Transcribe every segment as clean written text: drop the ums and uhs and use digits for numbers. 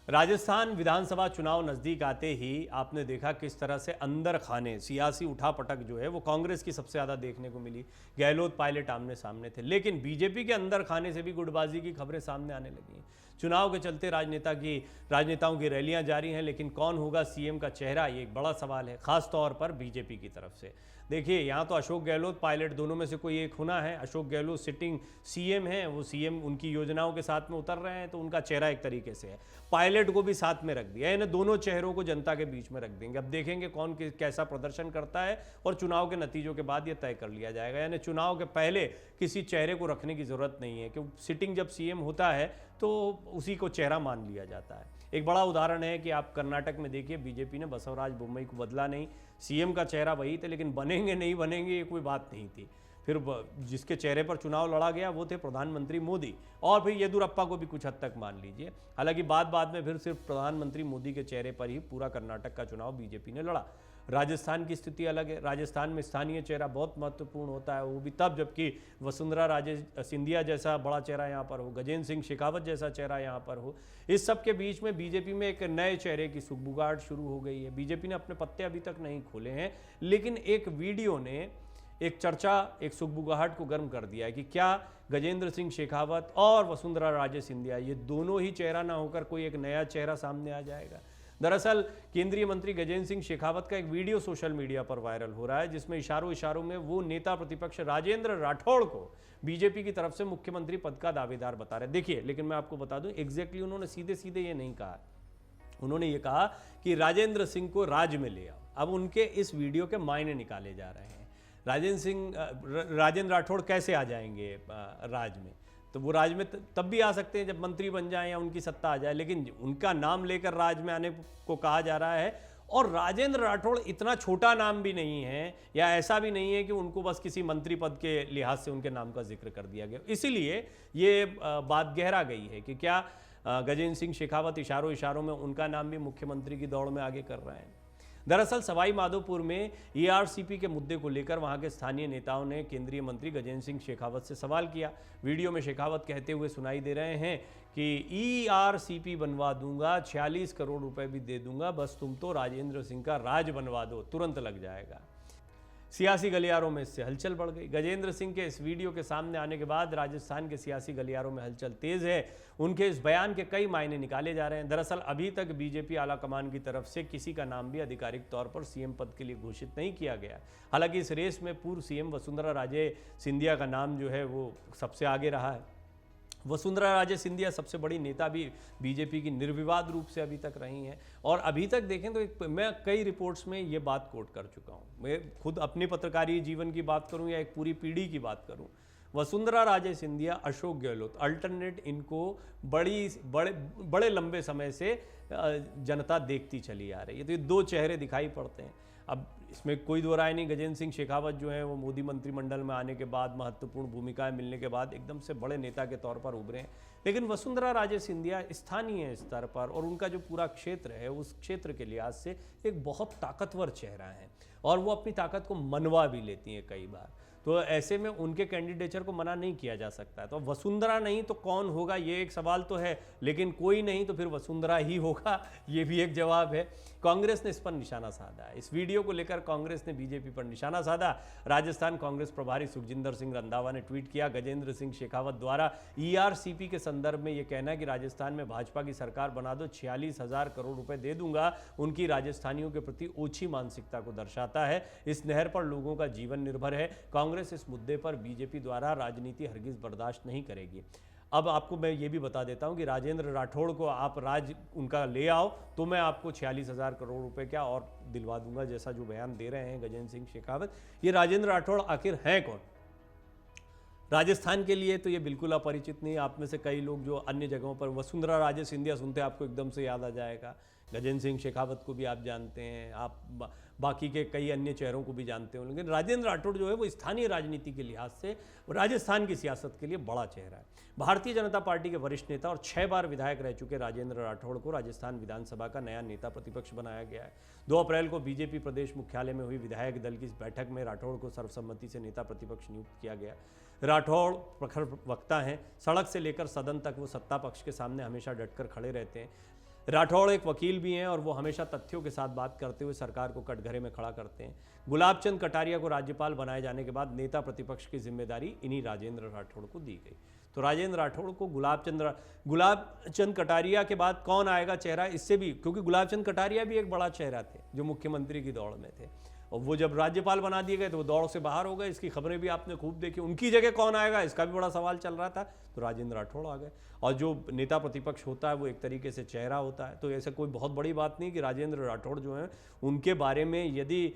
राजस्थान विधानसभा चुनाव नजदीक आते ही आपने देखा किस तरह से अंदर खाने सियासी उठापटक जो है वो कांग्रेस की सबसे ज़्यादा देखने को मिली। गहलोत पायलट आमने सामने थे, लेकिन बीजेपी के अंदर खाने से भी गुटबाजी की खबरें सामने आने लगी हैं। चुनाव के चलते राजनेताओं की रैलियां जारी हैं, लेकिन कौन होगा सीएम का चेहरा, ये एक बड़ा सवाल है, खास तौर पर बीजेपी की तरफ से। देखिए, यहाँ तो अशोक गहलोत पायलट दोनों में से कोई एक होना है। अशोक गहलोत सिटिंग सीएम है, वो सीएम उनकी योजनाओं के साथ में उतर रहे हैं, तो उनका चेहरा एक तरीके से है। पायलट को भी साथ में रख दिया, इन्हें दोनों चेहरों को जनता के बीच में रख देंगे। अब देखेंगे कौन कैसा प्रदर्शन करता है और चुनाव के नतीजों के बाद ये तय कर लिया जाएगा। यानी चुनाव के पहले किसी चेहरे को रखने की जरूरत नहीं है, क्योंकि सिटिंग जब सीएम होता है तो उसी को चेहरा मान लिया जाता है। एक बड़ा उदाहरण है कि आप कर्नाटक में देखिए, बीजेपी ने बसवराज बोम्मई को बदला नहीं, सीएम का चेहरा वही थे, लेकिन बनेंगे नहीं बनेंगे ये कोई बात नहीं थी। फिर जिसके चेहरे पर चुनाव लड़ा गया वो थे प्रधानमंत्री मोदी, और फिर येदुरप्पा को भी कुछ हद तक मान लीजिए। हालांकि बाद में फिर सिर्फ प्रधानमंत्री मोदी के चेहरे पर ही पूरा कर्नाटक का चुनाव बीजेपी ने लड़ा। राजस्थान की स्थिति अलग है। राजस्थान में स्थानीय चेहरा बहुत महत्वपूर्ण होता है, वो भी तब जबकि वसुंधरा राजे सिंधिया जैसा बड़ा चेहरा यहाँ पर हो, गजेंद्र सिंह शेखावत जैसा चेहरा यहाँ पर हो। इस सब के बीच में बीजेपी में एक नए चेहरे की सुगबुगाहट शुरू हो गई है। बीजेपी ने अपने पत्ते अभी तक नहीं खोले हैं, लेकिन एक वीडियो ने एक चर्चा, एक सुगबुगाहट को गर्म कर दिया है कि क्या गजेंद्र सिंह शेखावत और वसुंधरा राजे सिंधिया ये दोनों ही चेहरा ना होकर कोई एक नया चेहरा सामने आ जाएगा। दरअसल केंद्रीय मंत्री गजेंद्र सिंह शेखावत का एक वीडियो सोशल मीडिया पर वायरल हो रहा है, जिसमें इशारों में वो नेता प्रतिपक्ष राजेंद्र राठौड़ को बीजेपी की तरफ से मुख्यमंत्री पद का दावेदार बता रहे। देखिए, लेकिन मैं आपको बता दूं, एग्जैक्टली उन्होंने सीधे सीधे ये नहीं कहा। उन्होंने ये कहा कि राजेंद्र सिंह को राज में ले आओ। अब उनके इस वीडियो के मायने निकाले जा रहे हैं। राजेंद्र राठौड़ कैसे आ जाएंगे राज में? तो वो राज में तब भी आ सकते हैं जब मंत्री बन जाएं या उनकी सत्ता आ जाए, लेकिन उनका नाम लेकर राज में आने को कहा जा रहा है। और राजेंद्र राठौड़ इतना छोटा नाम भी नहीं है, या ऐसा भी नहीं है कि उनको बस किसी मंत्री पद के लिहाज से उनके नाम का जिक्र कर दिया गया। इसीलिए ये बात गहरा गई है कि क्या गजेंद्र सिंह शेखावत इशारों में उनका नाम भी मुख्यमंत्री की दौड़ में आगे कर रहे हैं। दरअसल सवाई माधोपुर में ईआरसीपी के मुद्दे को लेकर वहां के स्थानीय नेताओं ने केंद्रीय मंत्री गजेंद्र सिंह शेखावत से सवाल किया। वीडियो में शेखावत कहते हुए सुनाई दे रहे हैं कि ईआरसीपी बनवा दूंगा, 46 करोड़ रुपए भी दे दूंगा, बस तुम तो राजेंद्र सिंह का राज बनवा दो, तुरंत लग जाएगा। सियासी गलियारों में इससे हलचल बढ़ गई। गजेंद्र सिंह के इस वीडियो के सामने आने के बाद राजस्थान के सियासी गलियारों में हलचल तेज है। उनके इस बयान के कई मायने निकाले जा रहे हैं। दरअसल अभी तक बीजेपी आलाकमान की तरफ से किसी का नाम भी आधिकारिक तौर पर सीएम पद के लिए घोषित नहीं किया गया। हालांकि इस रेस में पूर्व सीएम वसुंधरा राजे सिंधिया का नाम जो है वो सबसे आगे रहा है। वसुंधरा राजे सिंधिया सबसे बड़ी नेता भी बीजेपी की निर्विवाद रूप से अभी तक रही हैं, और अभी तक देखें तो मैं कई रिपोर्ट्स में ये बात कोट कर चुका हूँ। मैं खुद अपने पत्रकारी जीवन की बात करूँ या एक पूरी पीढ़ी की बात करूँ, वसुंधरा राजे सिंधिया, अशोक गहलोत अल्टरनेट इनको बड़े लंबे समय से जनता देखती चली आ रही है। तो ये दो चेहरे दिखाई पड़ते हैं। अब इसमें कोई दो राय नहीं, गजेंद्र सिंह शेखावत जो है वो मोदी मंत्रिमंडल में आने के बाद, महत्वपूर्ण भूमिकाएं मिलने के बाद एकदम से बड़े नेता के तौर पर उभरे हैं। लेकिन वसुंधरा राजे सिंधिया स्थानीय स्तर पर और उनका जो पूरा क्षेत्र है उस क्षेत्र के लिहाज से एक बहुत ताकतवर चेहरा है, और वो अपनी ताकत को मनवा भी लेती हैं कई बार। तो ऐसे में उनके कैंडिडेचर को मना नहीं किया जा सकता है। तो वसुंधरा नहीं तो कौन होगा, ये एक सवाल तो है, लेकिन कोई नहीं तो फिर वसुंधरा ही होगा, ये भी एक जवाब है। कांग्रेस ने इस पर निशाना साधा है। इस वीडियो को लेकर कांग्रेस ने बीजेपी पर निशाना साधा। राजस्थान कांग्रेस प्रभारी सुखजिंदर सिंह रंधावा ने ट्वीट किया, गजेंद्र सिंह शेखावत द्वारा ईआरसीपी के संदर्भ में यह कहना है कि राजस्थान में भाजपा की सरकार बना दो, 46,000 करोड़ रुपए दे दूंगा, उनकी राजस्थानियों के प्रति ओछी मानसिकता को दर्शाता है। इस नहर पर लोगों का जीवन निर्भर है। कांग्रेस इस मुद्दे पर बीजेपी द्वारा राजनीति हरगिज बर्दाश्त नहीं करेगी। अब आपको मैं ये भी बता देता हूं कि राजेंद्र राठौड़ को आप राज उनका ले आओ तो मैं आपको 46,000 करोड़ रुपए क्या और दिलवा दूंगा, जैसा जो बयान दे रहे हैं गजेंद्र सिंह शेखावत। ये राजेंद्र राठौड़ आखिर हैं कौन? राजस्थान के लिए तो ये बिल्कुल अपरिचित नहीं। आप में से कई लोग जो अन्य जगहों पर वसुंधरा राजे सिंधिया सुनते आपको एकदम से याद आ जाएगा। गजेंद्र सिंह शेखावत को भी आप जानते हैं, आप बाकी के कई अन्य चेहरों को भी जानते हो, लेकिन राजेंद्र राठौड़ जो है वो स्थानीय राजनीति के लिहाज से राजस्थान की सियासत के लिए बड़ा चेहरा है। भारतीय जनता पार्टी के वरिष्ठ नेता और 6 बार विधायक रह चुके राजेंद्र राठौड़ को राजस्थान विधानसभा का नया नेता प्रतिपक्ष बनाया गया है। 2 अप्रैल को बीजेपी प्रदेश मुख्यालय में हुई विधायक दल की इस बैठक में राठौड़ को सर्वसम्मति से नेता प्रतिपक्ष नियुक्त किया गया। राठौड़ प्रखर वक्ता हैं, सड़क से लेकर सदन तक वो सत्ता पक्ष के सामने हमेशा डटकर खड़े रहते हैं। राठौड़ एक वकील भी हैं और वो हमेशा तथ्यों के साथ बात करते हुए सरकार को कटघरे में खड़ा करते हैं। गुलाब चंद कटारिया को राज्यपाल बनाए जाने के बाद नेता प्रतिपक्ष की जिम्मेदारी इन्हीं राजेंद्र राठौड़ को दी गई। तो राजेंद्र राठौड़ को गुलाब चंद कटारिया के बाद कौन आएगा चेहरा, इससे भी, क्योंकि गुलाब चंद कटारिया भी एक बड़ा चेहरा थे जो मुख्यमंत्री की दौड़ में थे, और वो जब राज्यपाल बना दिए गए तो वो दौड़ से बाहर हो गए। इसकी खबरें भी आपने खूब देखी। उनकी जगह कौन आएगा इसका भी बड़ा सवाल चल रहा था, तो राजेंद्र राठौड़ आ गए। और जो नेता प्रतिपक्ष होता है वो एक तरीके से चेहरा होता है, तो ऐसा कोई बहुत बड़ी बात नहीं कि राजेंद्र राठौड़ जो हैं उनके बारे में यदि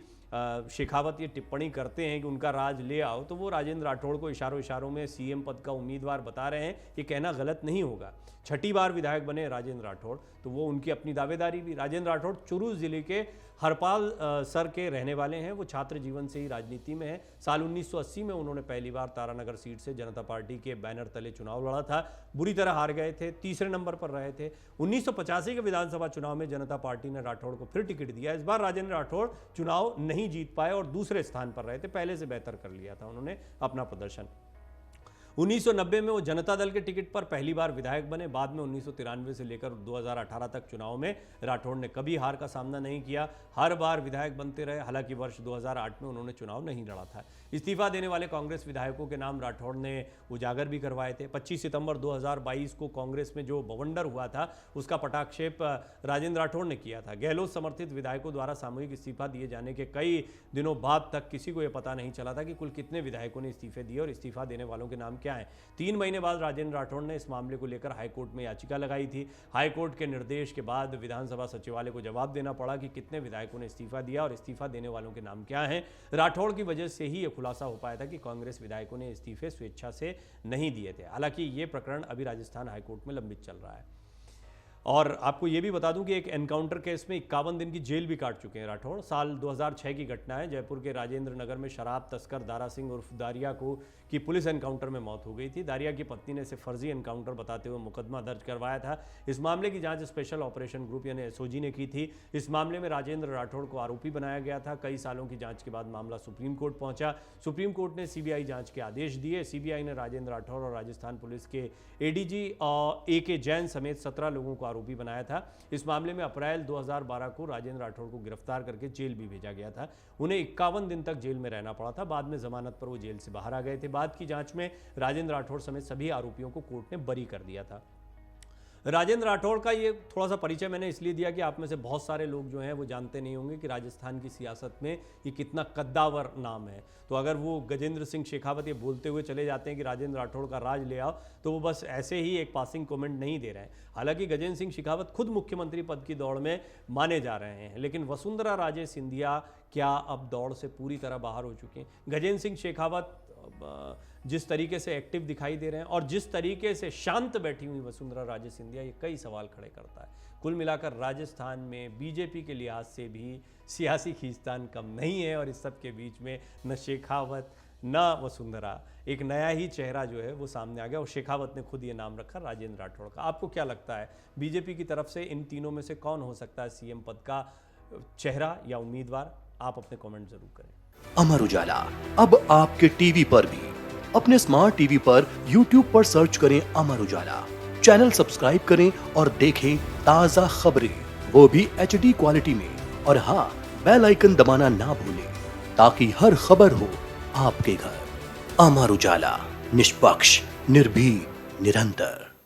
शेखावत ये टिप्पणी करते हैं कि उनका राज ले आओ, तो वो राजेंद्र राठौड़ को इशारों में सीएम पद का उम्मीदवार बता रहे हैं। ये कहना गलत नहीं होगा। 6ठी बार विधायक बने राजेंद्र राठौड़, तो वो उनकी अपनी दावेदारी भी। राजेंद्र राठौड़ चुरू जिले के हरपाल सर के रहने वाले हैं। वो छात्र जीवन से ही राजनीति में हैं। साल 1980 में उन्होंने पहली बार तारानगर सीट से जनता पार्टी के बैनर तले चुनाव लड़ा था। बुरी तरह हार गए थे, तीसरे नंबर पर रहे थे। 1985 के विधानसभा चुनाव में जनता पार्टी ने राठौड़ को फिर टिकट दिया। इस बार राजेंद्र राठौड़ चुनाव नहीं जीत पाए और दूसरे स्थान पर रहे थे। पहले से बेहतर कर लिया था उन्होंने अपना प्रदर्शन। 1990 में वो जनता दल के टिकट पर पहली बार विधायक बने। बाद में 1993 से लेकर 2018 तक चुनाव में राठौड़ ने कभी हार का सामना नहीं किया, हर बार विधायक बनते रहे। हालांकि वर्ष 2008 में उन्होंने चुनाव नहीं लड़ा था। इस्तीफा देने वाले कांग्रेस विधायकों के नाम राठौड़ ने उजागर भी करवाए थे। 25 सितंबर 2022 को कांग्रेस में जो बवंडर हुआ था उसका पटाक्षेप राजेंद्र राठौड़ ने किया था। गहलोत समर्थित विधायकों द्वारा सामूहिक इस्तीफा दिए जाने के कई दिनों बाद तक किसी को यह पता नहीं चला था कि कुल कितने विधायकों ने इस्तीफे दिए और इस्तीफा देने वालों के नाम क्या है। 3 महीने बाद राजेंद्र राठौड़ ने इस मामले को लेकर हाईकोर्ट में याचिका लगाई थी। हाईकोर्ट के निर्देश के बाद विधानसभा सचिवालय को जवाब देना पड़ा कि कितने विधायकों ने इस्तीफा दिया और इस्तीफा देने वालों के नाम क्या हैं। राठौड़ की वजह से ही यह खुलासा हो पाया था कि कांग्रेस विधायकों ने इस्तीफे स्वेच्छा से नहीं दिए थे। हालांकि ये प्रकरण अभी राजस्थान हाईकोर्ट में लंबित चल रहा है। और आपको ये भी बता दूं कि एक एनकाउंटर केस में 51 दिन की जेल भी काट चुके हैं राठौड़। साल 2006 की घटना है। जयपुर के राजेंद्र नगर में शराब तस्कर दारा सिंह उर्फ दारिया की पुलिस एनकाउंटर में मौत हो गई थी। दारिया की पत्नी ने इसे फर्जी एनकाउंटर बताते हुए मुकदमा दर्ज करवाया था। इस मामले की जांच स्पेशल ऑपरेशन ग्रुप यानी एसओजी ने की थी। इस मामले में राजेंद्र राठौड़ को आरोपी बनाया गया था। कई सालों की जांच के बाद मामला सुप्रीम कोर्ट पहुंचा। सुप्रीम कोर्ट ने सीबीआई जांच के आदेश दिए। सीबीआई ने राजेंद्र राठौड़ और राजस्थान पुलिस के एडीजी AK जैन समेत 17 लोगों को आरोपी बनाया था। इस मामले में अप्रैल 2012 को राजेंद्र राठौड़ को गिरफ्तार करके जेल भी भेजा गया था। उन्हें 51 दिन तक जेल में रहना पड़ा था। बाद में जमानत पर वो जेल से बाहर आ गए थे। बाद की जांच में राजेंद्र राठौड़ समेत सभी आरोपियों को कोर्ट ने बरी कर दिया था। राजेंद्र राठौड़ का ये थोड़ा सा परिचय मैंने इसलिए दिया कि आप में से बहुत सारे लोग जो हैं वो जानते नहीं होंगे कि राजस्थान की सियासत में ये कितना कद्दावर नाम है। तो अगर वो गजेंद्र सिंह शेखावत ये बोलते हुए चले जाते हैं कि राजेंद्र राठौड़ का राज ले आओ, तो वो बस ऐसे ही एक पासिंग कमेंट नहीं दे रहे हैं। हालांकि गजेंद्र सिंह शेखावत खुद मुख्यमंत्री पद की दौड़ में माने जा रहे हैं, लेकिन वसुंधरा राजे सिंधिया क्या अब दौड़ से पूरी तरह बाहर हो चुके हैं। गजेंद्र सिंह शेखावत जिस तरीके से एक्टिव दिखाई दे रहे हैं और जिस तरीके से शांत बैठी हुई वसुंधरा राजे सिंधिया, ये कई सवाल खड़े करता है। कुल मिलाकर राजस्थान में बीजेपी के लिहाज से भी सियासी खींचतान कम नहीं है और इस सब के बीच में न शेखावत न वसुंधरा, एक नया ही चेहरा जो है वो सामने आ गया और शेखावत ने खुद ये नाम रखा राजेंद्र राठौड़ का। आपको क्या लगता है बीजेपी की तरफ से इन तीनों में से कौन हो सकता है सीएम पद का चेहरा या उम्मीदवार? आप अपने कमेंट जरूर करें। अमर उजाला अब आपके टीवी पर भी। अपने स्मार्ट टीवी पर YouTube पर सर्च करें अमर उजाला, चैनल सब्सक्राइब करें और देखें ताजा खबरें, वो भी HD क्वालिटी में। और हाँ, बेल आइकन दबाना ना भूलें ताकि हर खबर हो आपके घर। अमर उजाला, निष्पक्ष, निर्भीक, निरंतर।